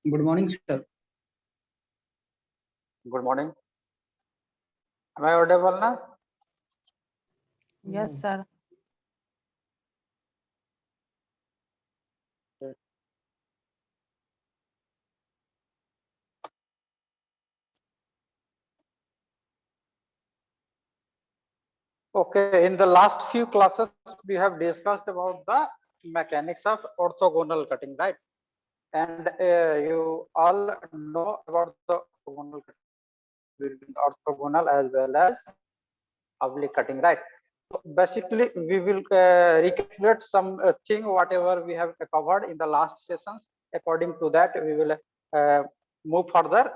Good morning, sir. Good morning. Am I audible now? Yes, sir. Okay, in the last few classes, we have discussed about the mechanics of orthogonal cutting, right? And you all know about the orthogonal cutting between orthogonal as well as oblique cutting, right? So basically, we will recapitulate some thing whatever we have covered in the last sessions. According to that, we will move further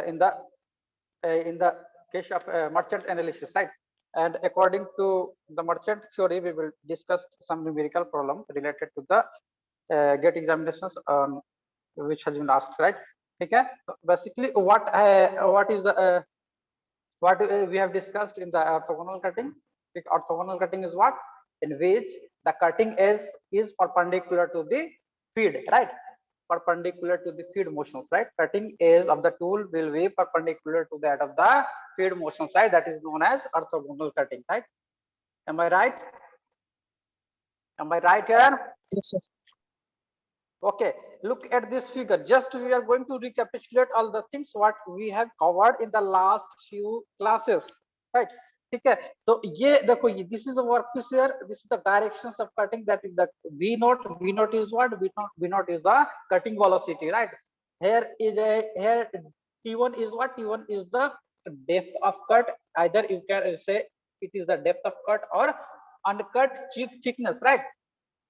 in the case of merchant analysis, right? And according to the merchant theory, we will discuss some numerical problem related to the GATE examinations which has been asked, right? Okay. So basically, what is the what we have discussed in the orthogonal cutting? Orthogonal cutting is what? In which the cutting edge is perpendicular to the feed, right? Perpendicular to the feed motions, right? Cutting edge of the tool will be perpendicular to that of the feed motions, right? That is known as orthogonal cutting, right? Am I right? Am I right here? Yes, sir. Okay, look at this figure. Just we are going to recapitulate all the things what we have covered in the last few classes, right? ठीक है, तो ये देखो, ये this is the workpiece here. This is the directions of cutting. That is the V naught. V naught is what? V naught is the cutting velocity, right? Here is here T1 is what? T1 is the depth of cut. Either you can say it is the depth of cut or uncut chip thickness, right?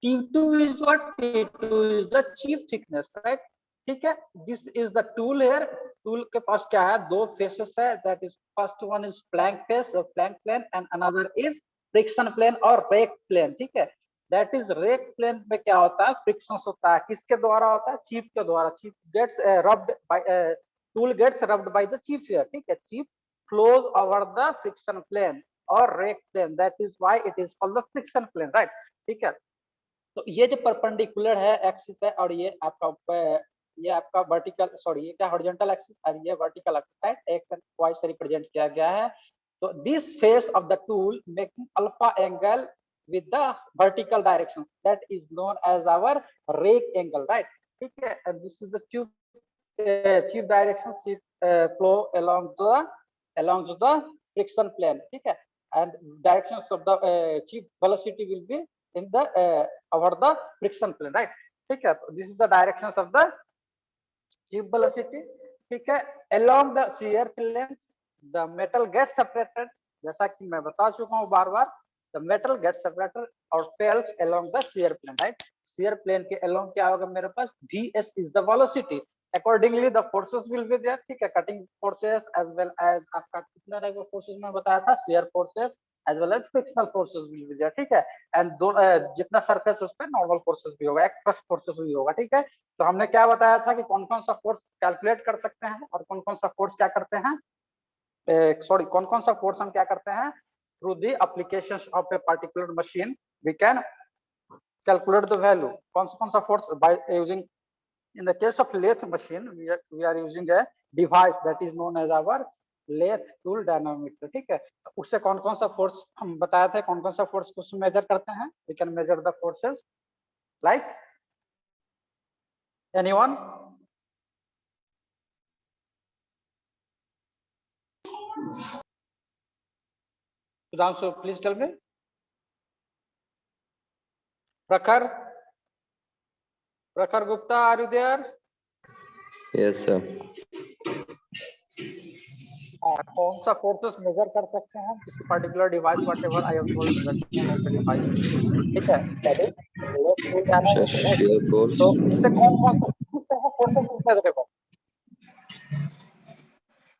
T2 is what? T2 is the chip thickness, right? ठीक है, this is the tool here. Tool के पास क्या है? दो faces है. That is first one is flank face or flank plane and another is friction plane or rake plane. ठीक है, that is rake plane में क्या होता है? Frictions होता है. किसके द्वारा होता है? Chip के द्वारा. Chip gets rubbed by tool gets rubbed by the chip here. ठीक है, chip flows over the friction plane or rake plane. That is why it is called the friction plane, right? ठीक है, तो ये जो perpendicular है axis है और ये आपका वर्टिकल, सॉरी ये क्या हॉरिजॉन्टल एक्सिस और ये वर्टिकल एक्सिस है, एक्स एंड वाई से रिप्रेजेंट किया गया है. तो this face of the tool making alpha angle with the vertical direction, that is known as our rake angle, right? ठीक है, and this is the tube direction flow along the friction plane. ठीक है, and directions of the tube velocity will be in the over the friction plane, right? ठीक है, तो this is the directions of the tube velocity. ठीक है, along the shear planes the metal gets separated. जैसा कि मैं बता चुका हूँ बार बार, the metal gets separated or fails along the shear plane, right? shear plane के along क्या होगा मेरे पास? Vs is the velocity. Accordingly the forces will be there. ठीक है, cutting forces as well as आपका कितना टाइप ऑफ फोर्सेस में बताया था? shear forces as well as frictional forces will be there. ठीक है, एंड दो जितना सरफेस उस पर नॉर्मल फोर्सेस भी होगा, एक्स फोर्सेस भी होगा. ठीक है, तो हमने क्या बताया था कि कौन कौन सा फोर्स कैलकुलेट कर सकते हैं और कौन कौन सा फोर्स क्या करते हैं, सॉरी कौन कौन सा फोर्स हम क्या करते हैं? Through the application of a particular machine we can calculate the value. कौन सा force? By using, in the case of lathe machine we are using a device that is known as our lathe tool dynamometer. ठीक है, उससे कौन कौन सा force हम बताया था, कौन कौन सा फोर्स को मेजर करते हैं? we can measure the forces like anyone? Sudhanshu, please tell me. Prakhar Gupta, are you there? Yes, sir. कौन सा फोर्सेस मेजर कर सकते हैं किसी particular device, whatever I have told the name of the device. ठीक है, that is left tool dynamometer, right? Shear force. तो इससे कौन कौन सा किस तरह का फोर्सेस मेजर करेगा?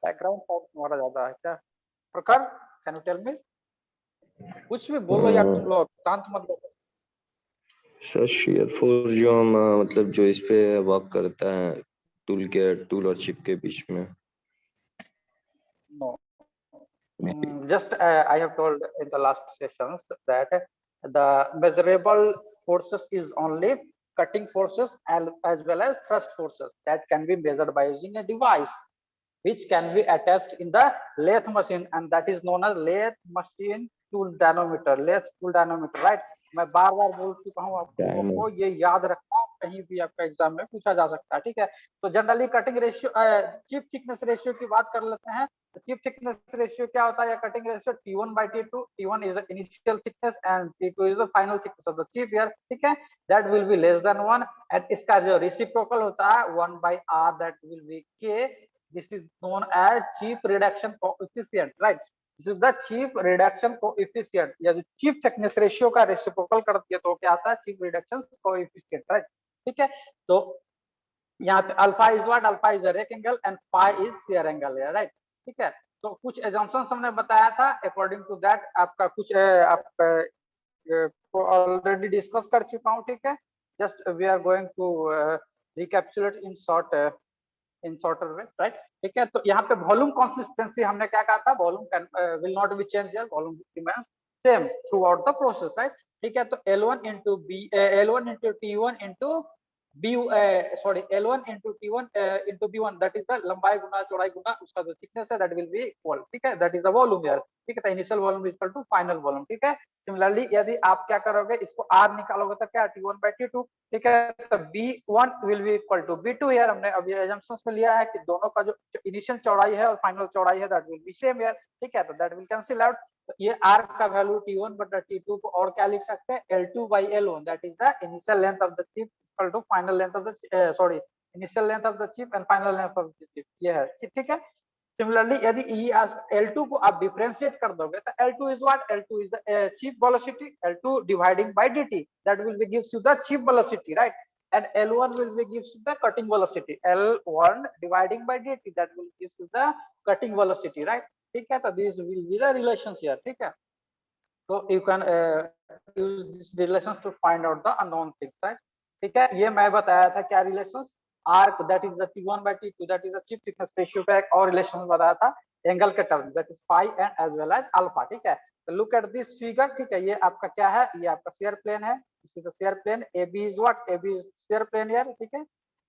बैकग्राउंड साउंड तुम्हारा ज्यादा है क्या Prakhar? Can you tell me? कुछ भी बोलो यार, तुम लोग शांत मत बैठो. सर shear force जो हम मतलब जो इस पे वर्क करता है टूल और चिप के बीच में. No. Just I have told in the last sessions that the measurable forces is only cutting forces as well as thrust forces that can be measured by using a device which can be attached in the lathe machine, and that is known as lathe machine tool dynamometer. Lathe tool dynamometer, right? मैं बार बार बोल चुका हूँ आप लोगों को, ये याद रखना, कहीं भी आपका एग्जाम में पूछा जा सकता है, ठीक है। तो generally cutting ratio, chip thickness ratio की बात कर लेते हैं। तो चिप थिकनेस रेशियो क्या होता है, या cutting ratio T1 by T2, T1 is the initial thickness and T2 is the final thickness of the chip here, ठीक है। that will be less than 1, and इसका जो reciprocal होता है 1 by R, that will be K. This is known as chip reduction coefficient, right? This is the chip reduction coefficient, या जो chip thickness ratio का reciprocal करती है तो क्या आता है, chip reduction coefficient, right? ठीक है। तो यहाँ पे alpha is what, alpha is rake angle and pi is shear angle, right? ठीक है। तो कुछ एजम्पशंस हमने बताया था, अकॉर्डिंग टू दैट आपका कुछ आप ऑलरेडी डिस्कस कर चुका हूँ, ठीक है। Just we are going to recapitulate in shorter way, right? ठीक है। तो यहाँ पे वॉल्यूम कंसिस्टेंसी हमने क्या कहा था, volume will not be change, volume remains same through out the process, right? ठीक है। तो L1 into B, L1 into T1 into B, sorry, L1 into T1 into B1, that is the लंबाई गुना चौड़ाई गुना उसका जो थिकनेस है, that will be equal, ठीक है। that is the volume here, ठीक है। तो initial volume equal to final volume, ठीक है। सिमिलरली यदि आप क्या करोगे, इसको R निकालोगे तो क्या, T1 by T2, ठीक है। तो B1 will be equal to B2 here, हमने अभी assumptions में लिया है कि दोनों का जो इनिशियल चौड़ाई है और फाइनल चौड़ाई है, that will be same here, ठीक है। तो that will cancel out। तो ये R का वैल्यू T1 बटा T2 को और क्या लिख सकते हैं, L2 by L1, that is the initial length of the chip equal to final length of the sorry, initial length of the chip and final length of the chip, ये है, ठीक है। सिमिलरली यदि L2 को आप differentiate कर दोगे तो L2 is what, L2 is the chip velocity, L2 dividing by dt, that will be gives you the chip velocity, right? And L1 will be gives you the cutting velocity, L1 dividing by dt, that will gives you the cutting velocity, right? ठीक है। तो this will be the relations here, ठीक है। तो you can use this relations to find out the unknown things, right? ठीक है। ये मैं बताया था क्या relations, arc that is the T1 by T2, that is the chip thickness ratio का एक और रिलेशन बताया था एंगल के term, that is phi and as well as alpha, ठीक है। तो लुक एट दिस फिगर, ठीक है। ये आपका क्या है, ये आपका शेयर प्लेन है, this is the shear plane, AB is what, AB is shear plane here, ठीक है।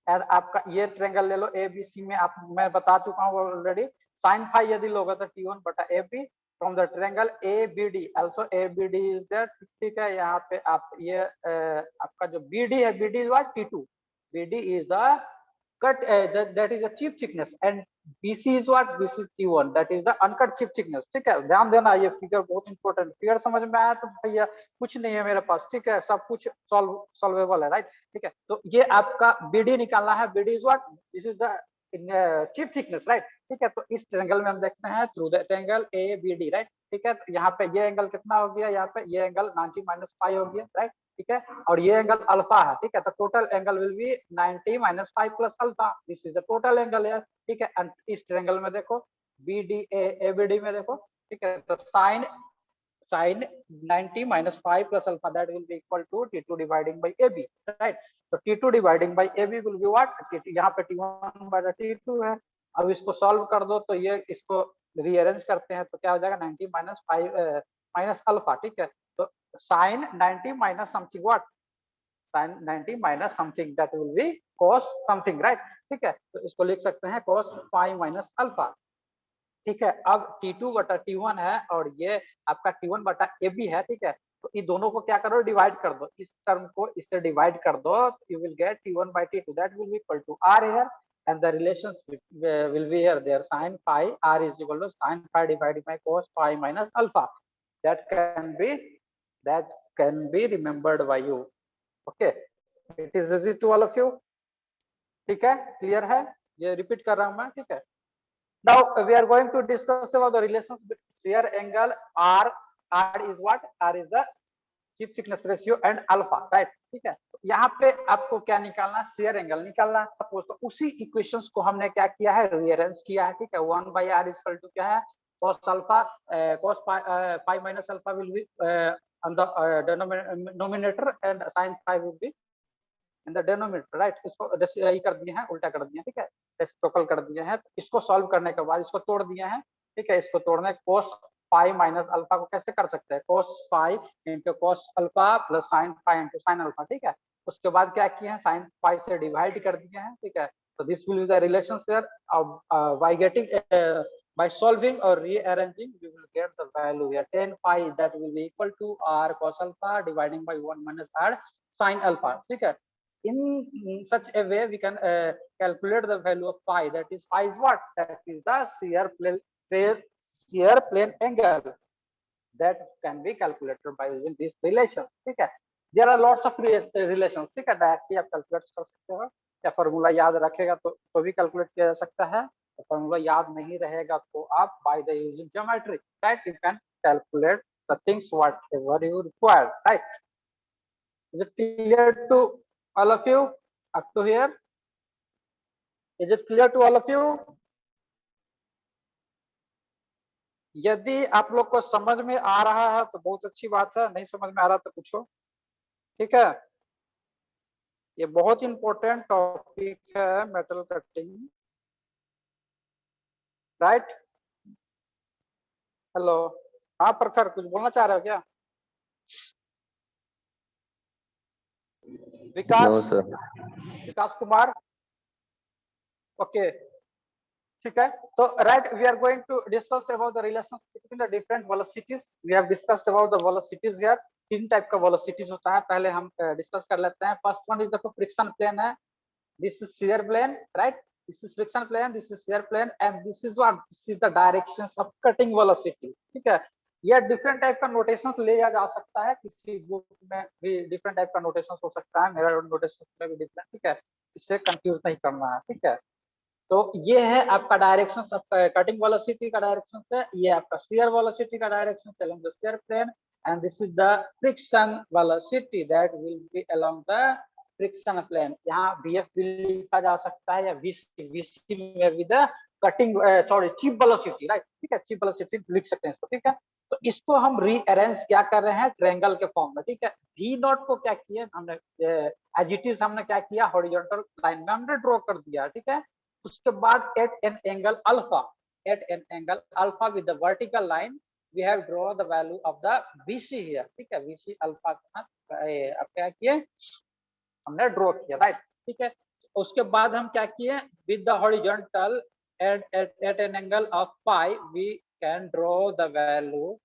और आपका ये ट्रायंगल ले लो ABC में, आप मैं बता चुका हूँ ऑलरेडी, sin phi यदि लोगे तो T1 बटा AB from the triangle ABD, also ABD is there, ठीक है। यहाँ पे आप ये आपका जो BD है, BD is what, T2, BD is the cut, that is a chip thickness, and BC is what, BC T1, that is the uncut chip thickness, ठीक है। ध्यान देना, ये फिगर बहुत इंपॉर्टेंट, फिगर समझ में आया तो भैया कुछ नहीं है मेरे पास, ठीक है, सब कुछ सॉल्वेबल है, राइट? ठीक है। तो ये आपका BD निकालना है, BD is what, this is the chip thickness, right? ठीक है। तो इस ट्रायंगल में हम देखते हैं through the triangle ABD, right? ठीक है। तो यहाँ पे ये एंगल कितना हो गया, यहाँ पे ये एंगल 90 माइनस पाई हो गया, राइट? ठीक है। और ये एंगल अल्फा है, ठीक है। तो total angle will be 90 minus 5 plus alpha, this is the total angle है, ठीक है। एंड इस ट्रायंगल में देखो BDA ABD में देखो, ठीक है। तो sine 90 minus 5 plus alpha, that will be equal to T2 dividing by AB, right? So T2 dividing by AB will be what, यहाँ पे T1 by T2 है। अब इसको सॉल्व कर दो तो ये इसको रीअरेंज करते हैं तो क्या हो जाएगा, 90 माइनस 5 माइनस अल्फा, ठीक है। तो sine 90 minus something what, sine 90 minus something, that will be cos something, right? ठीक है। तो इसको लिख सकते हैं cos 5 माइनस अल्फा, ठीक है। अब T2 बटा T1 है और ये आपका T1 बटा AB है, ठीक है। तो इन दोनों को क्या करो, डिवाइड कर दो, इस टर्म को इससे डिवाइड कर दो, you will get T1 by T2, that will be equal to R here, and the relations will be here, there sin phi R is equal to sin phi divided by cos phi minus alpha, that can be remembered by you, okay? It is easy to all of you, ठीक है, clear है? ये repeat कर रहा हूं मैं, ठीक है। Now we are going to discuss about the relations between shear angle R. R is what? R is the chip thickness ratio and alpha, right? ठीक है। तो यहाँ पे आपको क्या निकालना, शेयर एंगल निकालना। सपोज तो उसी इक्वेशंस को हमने क्या किया है, रीअरेंज किया है, ठीक है। 1 by R इक्वल टू क्या है, cos alpha, cos phi minus alpha will be on the denominator and sin phi will be in the denominator, right? इसको यही कर दिए हैं, उल्टा कर दिए हैं, ठीक है, रेसिप्रोकल कर दिए हैं। तो इसको सॉल्व करने के बाद इसको तोड़ दिए हैं, ठीक है। इसको तोड़ने cos phi माइनस अल्फा को कैसे कर सकते हैं, cos phi into cos alpha plus sin phi into sin alpha, ठीक है। उसके बाद क्या किए हैं, sin pi से डिवाइड कर दिए हैं, ठीक है। तो this will be the relation here, by getting by solving or rearranging we will get the value here 10 pi that will be equal to r cos alpha dividing by 1 minus r sin alpha, ठीक है। In such a way we can calculate the value of pi, that is pi is what, that is the shear plane angle that can be calculated by using this relation, ठीक है। There are lots of relations, ठीक है, directly आप calculate कर सकते हो, या formula याद रखेगा तो भी कैलकुलेट किया जा सकता है, फॉर्मूला याद नहीं रहेगा तो आप by the using geometry, right, you can calculate the things whatever you require, right. Is it clear to all of you up to here? Is it clear to all of you? यदि आप लोग को समझ में आ रहा है तो बहुत अच्छी बात है, नहीं समझ में आ रहा तो पूछो, ठीक है। ये बहुत इंपॉर्टेंट टॉपिक है मेटल कटिंग, राइट। हेलो, हाँ प्रखर, कुछ बोलना चाह रहे हो क्या? विकास, विकास कुमार, ओके, ठीक है। तो right, we are going to discuss about the relations between the different velocities. We have discussed about the velocities here. तीन टाइप का वेलोसिटीज होता है, पहले हम डिस्कस कर लेते हैं। First one is the friction plane है, this is shear plane, right, this is friction plane, this is shear plane, and this is what, this is the directions of cutting velocity, ठीक है। यह different type का notations लिया जा सकता है, किसी बुक में भी डिफरेंट टाइप का नोटेशंस हो सकता है, मेरा नोटेशन में भी डिफरेंट, ठीक है, इससे कंफ्यूज नहीं करना है, ठीक है। तो ये है आपका डायरेक्शन, कटिंग वेलोसिटी का डायरेक्शन है, ये आपका शियर वेलोसिटी का direction along the shear plane, and this is the friction velocity that will be along the friction plane. यहाँ VF भी लिखा जा सकता है, या VC में भी the cutting sorry chip velocity, right, ठीक है, चिप वेलोसिटी लिख सकते हैं इसको, ठीक है। तो इसको हम रीअरेंज क्या कर रहे हैं, ट्रायंगल के फॉर्म में, ठीक है। V नॉट को क्या किया हमने, एज इट इज हमने क्या किया, हॉरिजॉन्टल लाइन में हमने ड्रॉ कर दिया, ठीक है। उसके बाद at an angle alpha with the vertical line we have draw the value of the VC here, ठीक है। VC अल्फा अब क्या किए हमने ड्रॉ किया, राइट, ठीक है। उसके बाद हम क्या किए, with the horizontal at an angle of pi we can draw the value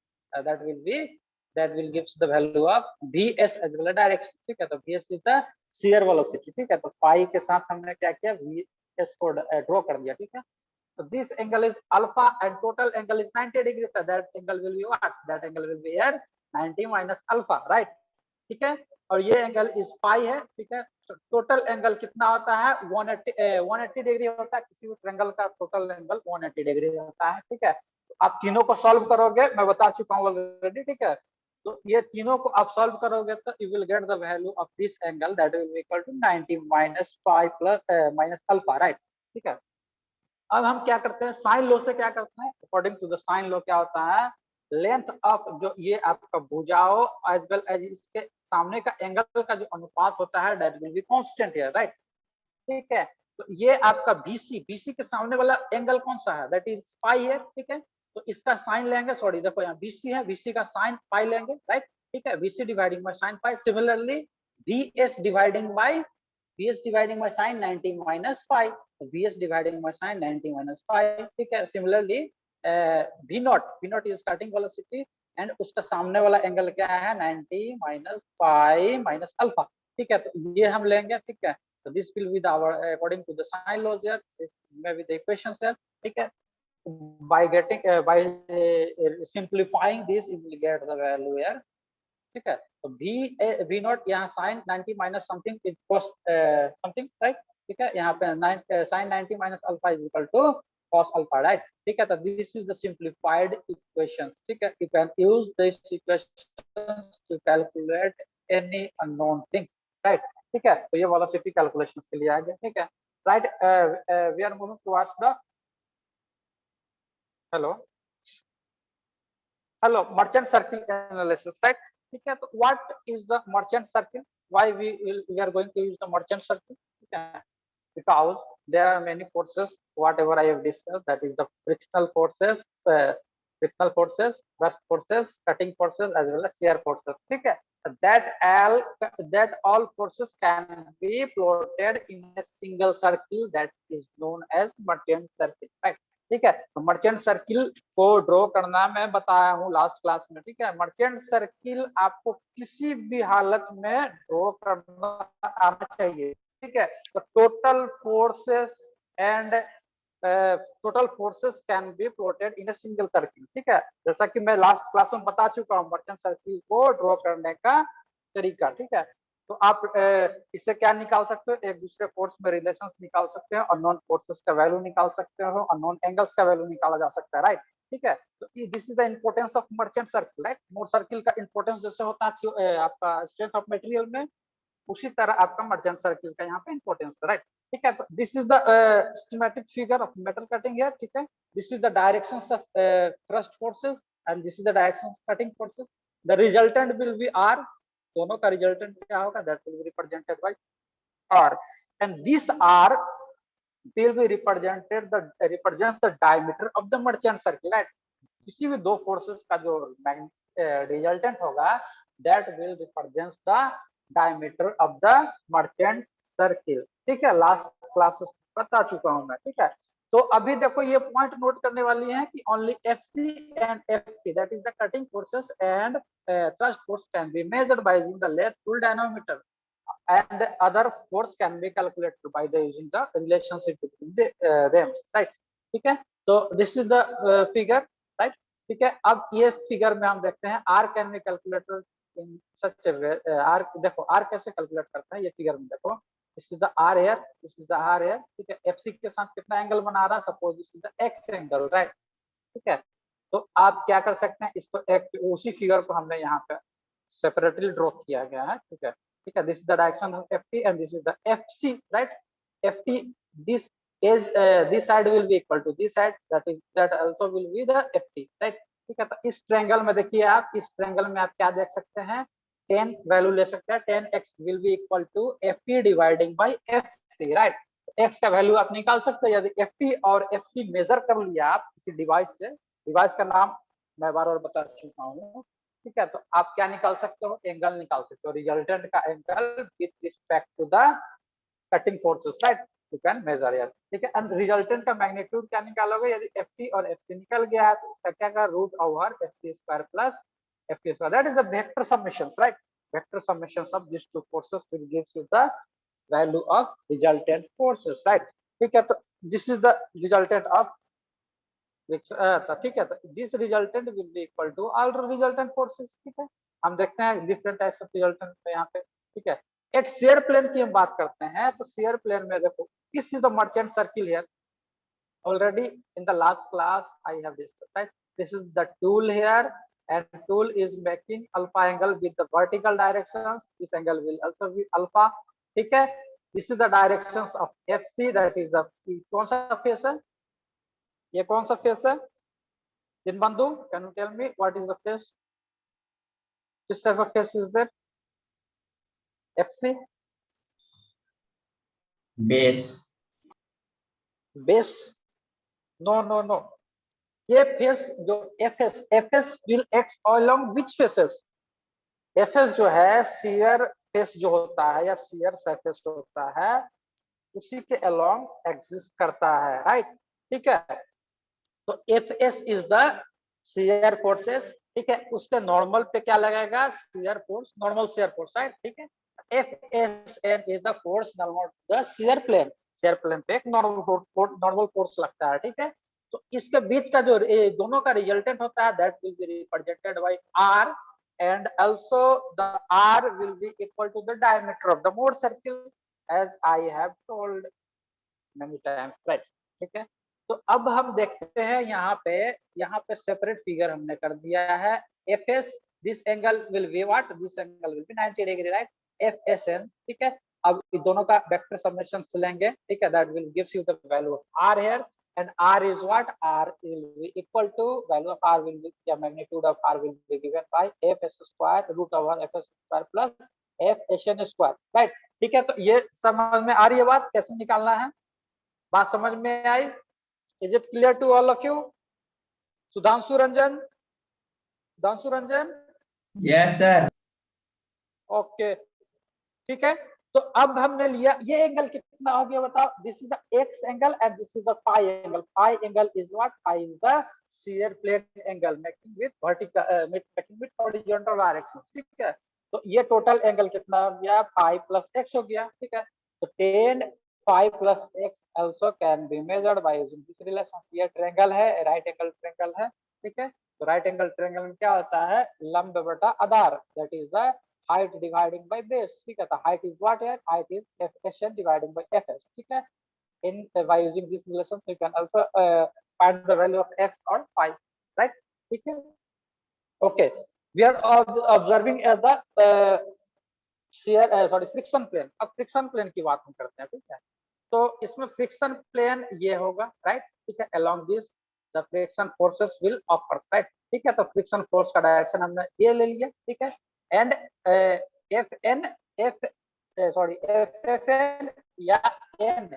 that will gives the value of VS as well as direction, ठीक है। तो VS is the shear velocity, ठीक है। तो पाई के साथ हमने क्या किया, VS को ड्रॉ कर दिया, ठीक है। So this angle is alpha and total angle is 90 degree, so that angle will be what, that angle will be here 90 minus alpha, right, ठीक है। और ये एंगल इस पाई है, ठीक है। टोटल एंगल कितना होता है, 180 डिग्री होता है, किसी भी ट्रायंगल का टोटल एंगल 180 डिग्री होता है, ठीक है। तो आप तीनों को सॉल्व करोगे, मैं बता चुका हूँ ऑलरेडी, ठीक है। तो ये तीनों को आप सॉल्व करोगे तो you will get the value of this angle that will be equal to 90 minus pi plus minus alpha, right, ठीक है। अब हम क्या करते हैं, साइन लॉ से क्या करते हैं, according to the sine law क्या होता है, लेंथ ऑफ जो ये आपका भुजाओं एज वेल एज इसके सामने का एंगल का जो अनुपात होता है that will be constant here, right, ठीक है। तो ये आपका BC के सामने वाला एंगल कौन सा है, दैट इज पाई है, ठीक है। तो इसका साइन लेंगे, सॉरी देखो यहाँ BC है, BC का साइन पाई लेंगे, राइट, ठीक है। BC dividing by sine pi, similarly VS dividing bye sin 90 minus pi, VS dividing by sin 90 minus pi, ठीक है। Similarly V not is cutting velocity and उसका सामने वाला एंगल क्या है, 90 माइनस पाई माइनस अल्फा, ठीक है। तो ये हम लेंगे, ठीक है। तो this will be the according to the sine laws here, this में विद द इक्वेशंस हियर, ठीक है। by simplifying this you will get the value here, ठीक है। तो V नॉट यहाँ sine 90 minus something is cos something, right, ठीक है। यहाँ पे sine 90 minus alpha is equal to cos alpha, right, ठीक है। तो this is the simplified equation, ठीक है। You can use this equation to calculate any unknown thing, right, ठीक है। तो ये वेलोसिटी कैलकुलेशन के लिए आ गया, ठीक है, right. We are moving towards the hello Merchant circle analysis, right, ठीक है। तो what is the Merchant circle, why we are going to use the Merchant circle, ठीक है। because there are many forces whatever I have discussed, that is the frictional forces, thrust forces, cutting forces as well as shear forces, ठीक है। that all forces can be plotted in a single circle that is known as merchant circle, right. ठीक है, तो merchant circle को draw करना मैं बताया हूँ लास्ट क्लास में। ठीक है, मर्चेंट सर्किल आपको किसी भी हालत में ड्रॉ करना आना चाहिए। ठीक है, तो total forces can be plotted in a single circle. ठीक है, जैसा कि मैं लास्ट क्लास में बता चुका हूँ मर्चेंट सर्किल को ड्रॉ करने का तरीका। ठीक है, तो आप इससे क्या निकाल सकते हो, एक दूसरे फोर्स में रिलेशंस निकाल सकते हो, अननोन फोर्सेस का वैल्यू निकाल सकते हो, अननोन एंगल्स का वैल्यू निकाला जा सकता है, राइट। ठीक है, तो this is the importance of merchant circle, right. More circle का इंपॉर्टेंस जैसे होता है आपका स्ट्रेंथ ऑफ मटेरियल में, उसी तरह आपका मर्चेंट सर्किल का यहाँ पे इंपॉर्टेंस है, राइट। ठीक है, तो this is the schematic figure of metal cutting here. ठीक है, this is the directions of thrust forces and this is the direction of cutting forces. The resultant will be R, दोनों का resultant क्या होगा, that will be represented by R, and this R will be represents the diameter of the merchant circle, right। किसी भी दो forces का जो resultant होगा that will represents the diameter of the Merchant circle. ठीक है, लास्ट क्लासेस बता चुका हूं मैं। ठीक है, तो अभी देखो ये पॉइंट नोट करने वाली है कि only FC and FP that is the cutting forces and thrust force can be measured by using the lathe tool dynamometer and other force can be calculated by the using the relationship between them, right। ठीक है, तो this is the figure, right। ठीक है, अब ये figure में हम देखते हैं r can be calculated in such a way। r देखो r कैसे कैलकुलेट करते हैं, ये फिगर में देखो, this is the r here, this is the r here। ठीक है, fc के साथ कितना एंगल बना रहा है, suppose this is the x angle, right. ठीक है, तो आप क्या कर सकते हैं, इसको एक उसी फिगर को हमने यहाँ पे सेपरेटली ड्रॉ किया गया है। ठीक है, ठीक है, this is the direction of ft and this is the fc, right. ft this is this side will be equal to this side, that also will be the ft, right. ठीक है, तो इस ट्रायंगल में देखिए आप, इस triangle में आप क्या देख सकते हैं, 10 वैल्यू ले सकते हैं, 10x will be equal to ft dividing by fc, right. x का वैल्यू आप निकाल सकते हैं, यदि ft और fc मेजर कर लिया आप किसी डिवाइस से, डिवाइस का नाम मैं बार बार बता चुका हूँ। ठीक है, तो आप क्या निकाल सकते हो, एंगल निकाल सकते हो, रिजल्टेंट का angle with respect to the cutting forces, right, you can measure यार। ठीक है, एंड रिजल्टेंट का मैग्नीट्यूड क्या निकालोगे, यदि ft और fc निकल गया है तो इसका क्या का root over fc square plus fp square, that is the vector summations, right. Vector summations of this two forces will gives you the value of resultant forces, right. ठीक है, तो this is the resultant of ठीक है, तो this resultant will be equal to all resultant forces. ठीक है, हम देखते हैं डिफरेंट टाइप्स ऑफ रिजल्टेंट यहाँ पे। ठीक है, एट शेयर प्लेन की हम बात करते हैं, तो शेयर प्लेन में देखो, this is the Merchant circle here, already in the last class I have discussed, right। This is the tool here and tool is making alpha angle with the vertical directions, this angle will also be alpha। ठीक है, this is the directions of fc, that is the कौन सा face है, ये कौन सा face है Dinbandu, can you tell me what is the face, which type of face is that, fc base base, no, ये फेस जो fs will act along which faces, fs जो है shear फेस जो होता है या shear surface होता है उसी के along एग्जिस्ट करता है, राइट। ठीक है, तो fs is the shear forces। ठीक है, उसके नॉर्मल पे क्या लगेगा, shear force, normal shear force, right. ठीक है, fsn is the force normal the shear plane पे एक नॉर्मल फोर्स लगता है। ठीक है, तो इसके बीच का जो दोनों का रिजल्टेंट होता है that will be represented bye r, and also the r will be equal to the diameter of the Mohr circle as I have told many times, right। ठीक है, तो अब हम देखते हैं यहाँ पे सेपरेट फिगर हमने कर दिया है, fs this angle will be what, this angle will be 90 degree, right, fsn। ठीक है, अब दोनों का वेक्टर समेशन लेंगे। ठीक है, that will gives you the value of r here, and r is what, r will be equal to value of r will be, the magnitude of r will be given by fs square root over fs square plus fsn square, right। ठीक है, तो ये समझ में आ रही है बात, कैसे निकालना है, बात समझ में आई, is it clear to all of you, Sudhanshu Ranjan, yes sir okay, ठीक है। तो अब हमने लिया ये एंगल कितना हो गया बताओ, this is the X angle and this is the phi angle. Phi angle is what, phi is the shear plane angle making with vertical making with horizontal direction, ठीक है। तो ये टोटल एंगल कितना हो गया, फाई प्लस एक्स हो गया, ठीक है। तो tan phi plus X also can be measured by using this relation. ये ट्रायंगल है, राइट एंगल ट्रायंगल है, ठीक है। तो राइट एंगल ट्रायंगल में क्या होता है, लंब बटा आधार, that is the height dividing by base, ठीक है। तो height is what है, height is fsn dividing by fs, ठीक है। in by using this relation you can also find the value of x or phi, right, ठीक है। okay, we are observing as the shear sorry friction plane। अब friction plane की बात हम करते हैं, ठीक है। तो इसमें फ्रिक्शन प्लेन ये होगा, राइट, ठीक है। along this the friction forces will occur, right, ठीक है। तो फ्रिक्शन फोर्स का डायरेक्शन हमने ये ले लिया, ठीक है। And F N F sorry F F N या एन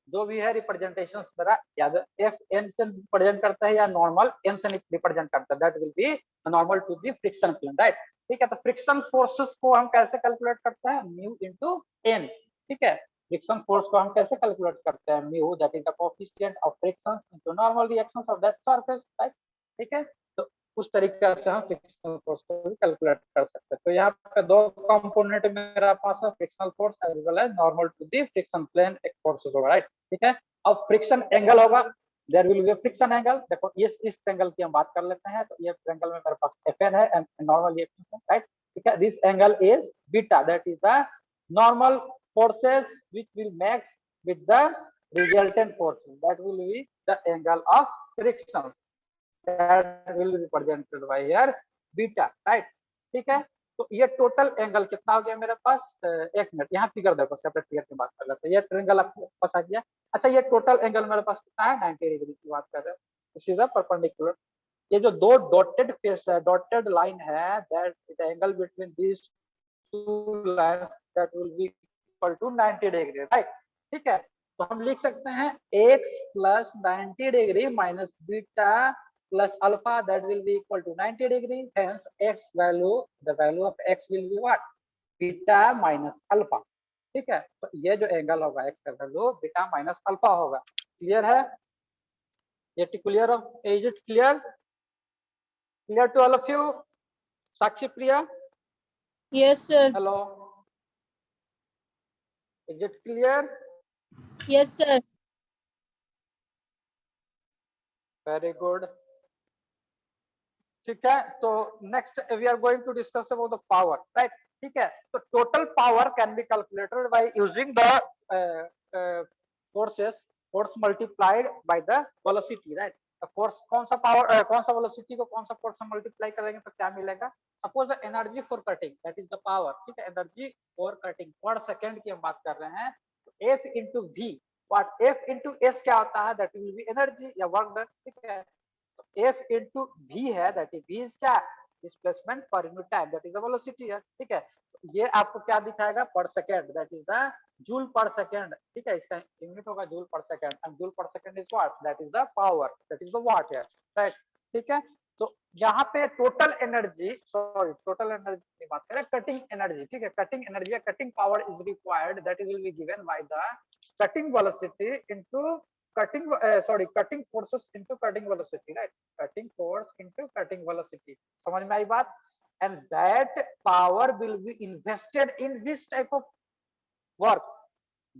जो भी है रिप्रेजेंटेशन मेरा याद, एफ एन से रिप्रेजेंट करता है या नॉर्मल एन से रिप्रेजेंट करता है, that will be normal to the friction plane, right, ठीक है। तो फ्रिक्शन फोर्सेस को हम कैसे कैलकुलेट करते हैं, म्यू इनटू एन, ठीक है। फ्रिक्शन फोर्स को हम कैसे कैलकुलेट करते हैं, mu that is the coefficient of friction into normal reactions of that surface, right, ठीक है। तो उस तरीके से हम फ्रिक्शनल फोर्स को भी कैलकुलेट कर सकते हैं। तो यहाँ पे दो कंपोनेंट मेरा पास है, frictional force as well as normal to the friction plane एक फोर्सेस होगा, राइट, ठीक है। अब फ्रिक्शन एंगल होगा, there will be friction angle. देखो इस एंगल की हम बात कर लेते हैं, तो ये एंगल में मेरे पास Fn है एंड नॉर्मल रिएक्शन है, राइट, ठीक है। This angle is beta, that is the normal forces which will max with the resultant forces, that will be the angle of friction, that will be represented by here beta, right, ठीक है। तो ये total angle कितना हो गया मेरे पास, एक minute यहाँ फिगर देखो, सेपरेट फिगर की बात कर लेते हैं। ये ट्रायंगल आपके पास आ गया। अच्छा ये टोटल एंगल मेरे पास कितना है, 90 डिग्री की बात कर रहे हैं, दिस इज द परपेंडिकुलर। ये जो दो डॉटेड फेस है, डॉटेड लाइन है, that the angle between this two lines that will be equal to 90 degree, right, ठीक है। तो हम लिख सकते हैं x plus 90 degree minus beta plus alpha, that will be equal to 90 degree, hence x value, the value of x will be what, beta minus alpha, ठीक है। तो ये जो एंगल होगा x का वैल्यू बीटा माइनस अल्फा होगा। Clear है, ये क्लियर हो, is it clear, clear to all of you, Sakshi Priya, Yes, sir. Hello, is it clear, Yes, sir. Very good, ठीक है। तो next we are going to discuss about the power, right, ठीक है। तो total power can be calculated by using the forces, force multiplied by the velocity, right. Force कौन सा power कौन सा वेलोसिटी को कौन सा फोर्स से मल्टीप्लाई करेंगे तो क्या मिलेगा, suppose the energy for cutting that is the power, ठीक है। Energy for cutting per second की हम बात कर रहे हैं, तो F into V, what F into S क्या होता है, दैट विल बी एनर्जी या वर्क डन, ठीक है। F into V है, that is V is क्या, displacement per unit time, that is the velocity है, ठीक है। ये आपको क्या दिखाएगा, पर second, that is the joule पर सेकंड, ठीक है। इसका यूनिट होगा जूल पर सेकंड, एंड जूल पर second is what, that is the power, that is the what है, राइट, ठीक है। तो यहाँ पे total energy, sorry total energy की बात करें, कटिंग एनर्जी, ठीक है। कटिंग एनर्जी या cutting power is required, that will be given by the cutting velocity into cutting cutting forces into cutting velocity, right, cutting force into cutting velocity, समझ में आई बात। and that power will be invested in this type of work,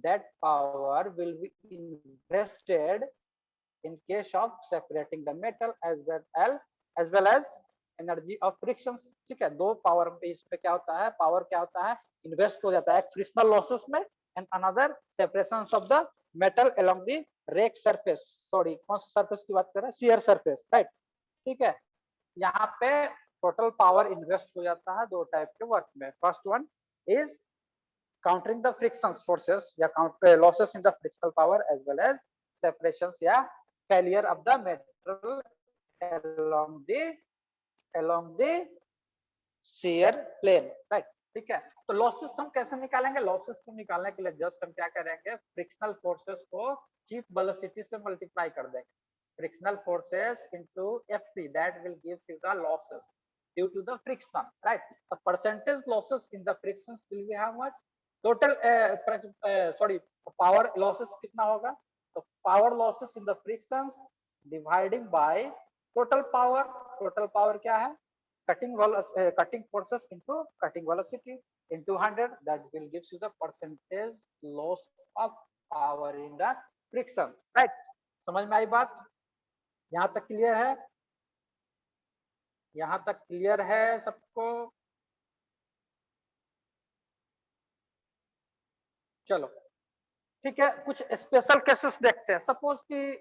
that power will be invested in case of separating the metal as well as energy of friction, ठीक है। दो power इस पे क्या होता है, पावर क्या होता है, इन्वेस्ट हो जाता है, फ्रिक्शनल लॉसेस में and another separation of the metal along the rake surface, sorry कौन सा सरफेस की बात कर रहे हैं, शियर सरफेस, राइट, ठीक है। यहाँ पे टोटल पावर इन्वेस्ट हो जाता है दो टाइप के वर्क में। First one is countering the frictions forces या losses in the frictional power as well as separations या failure of the metal along the shear plane, right, ठीक है। तो लॉसेस हम कैसे निकालेंगे, लॉसेस को निकालने के लिए जस्ट हम क्या करेंगे, फ्रिक्शनल फोर्सेस को चीफ वेलोसिटी से मल्टीप्लाई कर देंगे, frictional forces into FC, that will give you the losses, due to the friction, right? The percentage losses in the frictions will be how much? Total sorry, power losses कितना होगा? तो power losses in the frictions dividing by total power. Total power क्या है? Cutting forces into cutting velocity into 100. That will gives you the percentage loss of power in the friction, right? समझ में आई बात? यहाँ तक क्लियर है? यहाँ तक क्लियर है सबको? चलो ठीक है, कुछ स्पेशल केसेस देखते हैं। सपोज कि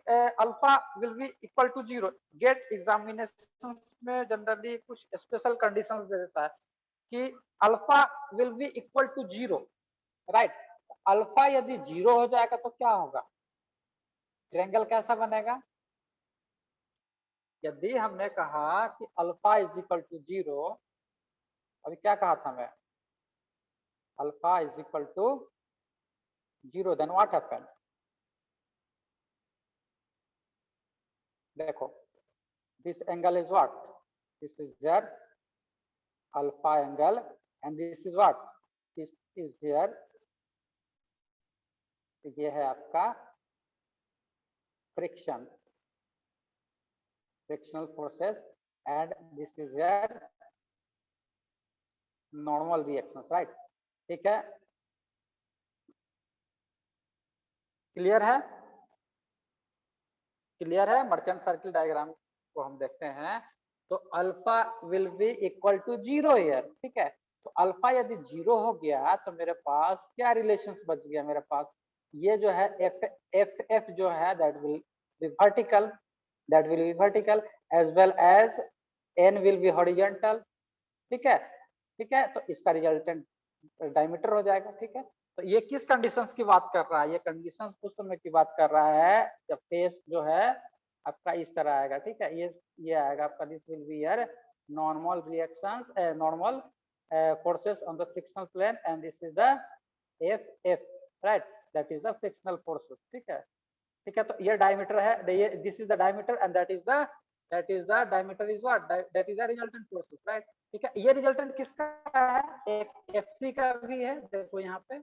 alpha will be equal to 0। GATE examination में जनरली कुछ स्पेशल कंडीशंस दे देता है कि alpha will be equal to 0, right? Alpha यदि 0 हो जाएगा तो क्या होगा? ट्रायंगल कैसा बनेगा? यदि हमने कहा कि अल्फा इज इक्वल टू 0, अभी क्या कहा था मैं? Alpha is equal to 0, then what happened? देखो, this angle is what? This is their alpha angle, and this is what? This is their, ये है आपका friction, frictional forces, and this is their normal reactions, right? ठीक है, clear है? Clear है? Merchant circle diagram को हम देखते हैं तो alpha will be equal to 0 here, ठीक है? तो अल्फा यदि 0 हो गया तो मेरे पास क्या रिलेशंस बच गया? मेरे पास ये जो है एफ जो है that will be vertical, as well as N will be horizontal, ठीक है? ठीक है, तो इसका रिजल्टेंट डायमीटर हो जाएगा, ठीक है? तो ये किस कंडीशंस की बात कर रहा है? ये कंडीशंस उस समय की बात कर रहा है जब फेस जो है आपका इस तरह आएगा, ठीक है? ये आएगा आपका, this will be your normal reactions, normal forces on the frictional plane, and this is the F, right? That is the frictional forces, ठीक है? ठीक है, तो ये डायमीटर है, this is the diameter, and that is the diameter is what? That is the resultant forces, right? ठीक है, ये रिजल्टेंट किसका है? एक एफसी का भी है, देखो यहाँ पे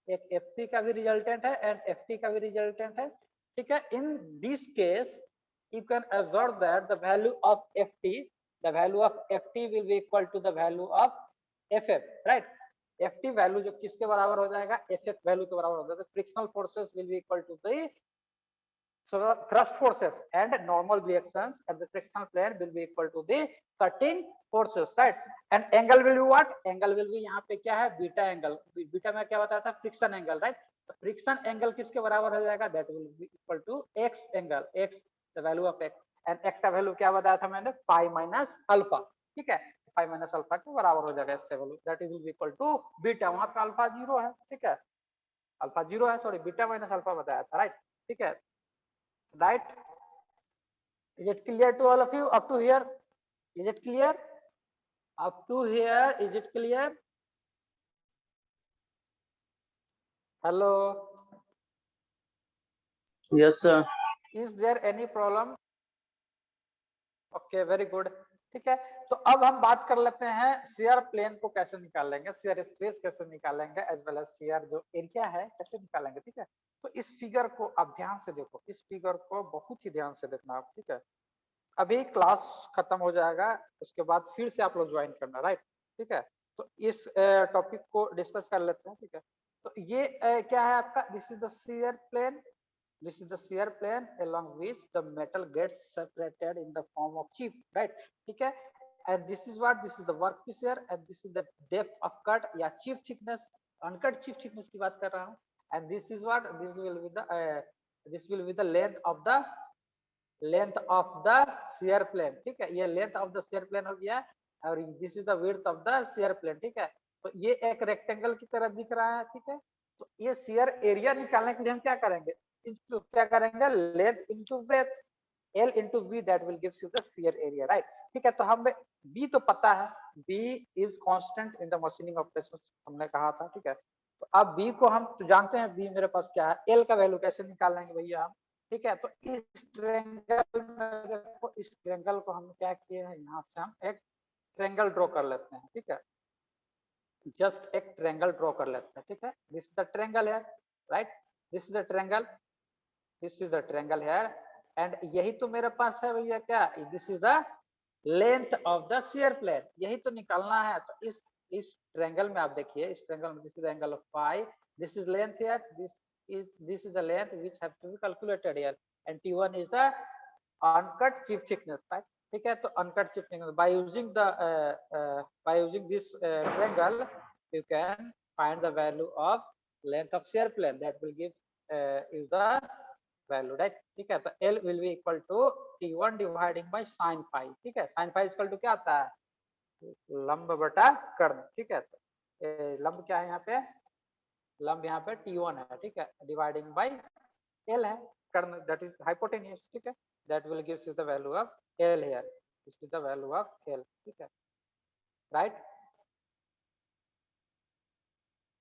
एक एफसी का भी रिजल्टेंट है एंड एफटी का भी रिजल्टेंट है, ठीक है? In this case you can observe that the value of ft will be equal to the value of ff, right? ft value जो किसके बराबर हो जाएगा? ff वैल्यू के बराबर हो जाएगा। Frictional forces will be equal to the thrust forces, and normal reactions at the frictional plane will be equal to the cutting forces, right? And angle will be what? Angle will be यहाँ पे क्या है? Beta angle. Beta में क्या बताया था? Friction angle, right? Friction angle किसके बराबर हो जाएगा? That will be equal to X angle, X the value of X, and X का वैल्यू क्या बताया था मैंने? पाई माइनस अल्फा, ठीक है? पाई माइनस अल्फा के बराबर हो जाएगा इसका value, that will be equal to beta. वहां पे अल्फा 0 है, ठीक है? अल्फा 0 है, सॉरी, बीटा माइनस अल्फा बताया था, राइट? ठीक है, right? Is it clear to all of you up to here? Is it clear up to here? Is it clear? Hello, Yes, sir. is there any problem? Okay, very good. ठीक है, तो अब हम बात कर लेते हैं शेयर प्लेन को कैसे निकालेंगे, शेयर स्ट्रेस कैसे निकालेंगे, एज वेल एज शेयर जो एरिया है कैसे निकालेंगे, ठीक है? तो इस फिगर को आप ध्यान से देखो, इस फिगर को बहुत ही ध्यान से देखना आप, ठीक है? अभी क्लास खत्म हो जाएगा, उसके बाद फिर से आप लोग ज्वाइन करना, राइट? ठीक है, तो इस टॉपिक को डिस्कस कर लेते हैं, ठीक है? तो ये क्या है आपका? This is the shear plane, this is the shear plane along which the metal gets separated in the form of chip, right? ठीक है, and this is what, this is the workpiece here, and this is the depth of cut या chip thickness, uncut chip thickness की बात कर रहा हूँ, and this is what, this will be the length of the shear plane, ठीक है? ये length of the shear plane हो गया, और this is the width of the shear plane, ठीक है? तो ये एक रेक्टेंगल की तरह दिख रहा है, ठीक है? तो ये शेयर एरिया निकालने के लिए हम क्या करेंगे? क्या करेंगे? Length into breadth, L into V, that will gives you the shear area, right? ठीक है, तो हमें B तो पता है, B is constant in the machining operations, हमने कहा था, ठीक है? तो अब B को हम तो जानते हैं, B मेरे पास क्या है? L का वैल्यू कैसे निकालेंगे भैया हम, ठीक है? तो इस ट्रायंगल में देखो, इस ट्रायंगल को हम क्या किए हैं, यहाँ से हम एक ट्रायंगल ड्रॉ कर लेते हैं, ठीक है, जस्ट एक ट्रायंगल ड्रॉ कर लेते हैं, ठीक है, दिस इज द ट्रायंगल है, right, this is the triangle, this is the triangle है, एंड यही तो मेरे पास है भैया क्या, this is the length of the shear plane, यही तो निकालना है। तो इस ट्रायंगल में आप देखिए, इस ट्रायंगल में this is the angle of phi, this is length here, this is the length which have to be calculated here, and T1 is the uncut chip thickness, right, ठीक है। तो uncut chip thickness by using this triangle you can find the value of length of shear plane, that will give you the value, right, ठीक है। तो L will be equal to T1 dividing by sin phi, ठीक है, sin phi equal to क्या आता है, लंब बटा कर्ण, ठीक है। तो लंब क्या है यहाँ पे, लंब यहाँ पे T1 है, ठीक है, डिवाइडिंग बाय L है, कर्ण that is hypotenuse, ठीक है, that will gives you the value of L here, this is the value of L, ठीक है, right,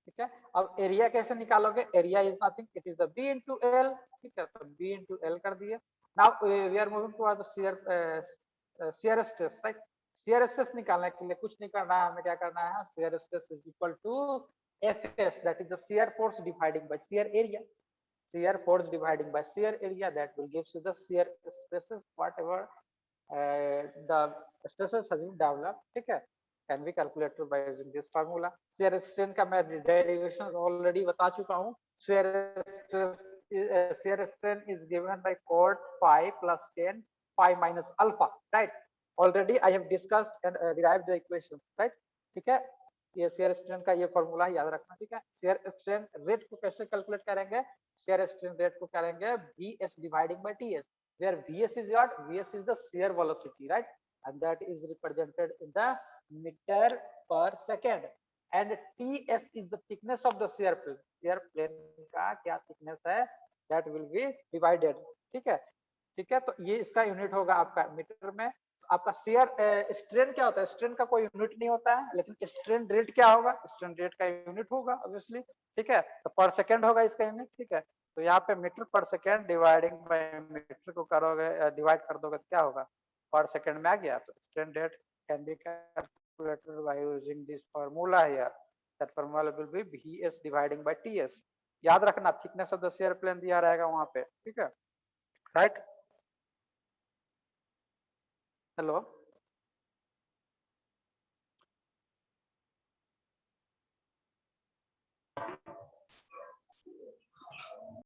ठीक है। अब एरिया कैसे निकालोगे, area is nothing, it is the B into L, ठीक है, तो बी इंटू एल कर दिए। Now we are moving toward the shear stress, right, shear stress निकालने के लिए कुछ नहीं करना है, हमें क्या करना है, shear stress is equal to FS, that is the shear force dividing by shear area, shear force dividing by shear area, that will gives you the shear stresses whatever the stresses has been developed, ठीक है, can be calculated by using this formula। shear strain का मैं derivation already बता चुका हूँ। shear strain is given by cot phi plus tan phi minus alpha, right, already I have discussed and derived the equation, right, ठीक है। ये shear strain का ये फॉर्मूला याद रखना, ठीक है। shear strain रेट को कैसे कैलकुलेट करेंगे, shear strain रेट को करेंगे Vs dividing by Ts, where Vs is what, Vs is the shear velocity, right, and that is represented in the meter per second, and Ts is the thickness of the shear plane, shear plane का क्या thickness है, that will be divided, ठीक है, ठीक है। तो ये इसका यूनिट होगा आपका मीटर में। आपका शेयर स्ट्रेन क्या होता है, स्ट्रेन का कोई यूनिट नहीं होता है, लेकिन स्ट्रेन रेट क्या होगा, स्ट्रेन रेट का यूनिट होगा ऑब्वियसली, ठीक है, तो पर सेकंड होगा इसका यूनिट, ठीक है। तो यहाँ पे मीटर पर सेकंड डिवाइडिंग बाय मीटर को करोगे, डिवाइड कर दोगे तो क्या होगा, पर सेकंड में आ गया। तो strain rate can be calculated by using this formula here, that formula will be Vs dividing by Ts, याद रखना thickness of the shear plane दिया रहेगा वहां पे, ठीक है, राइट। हेलो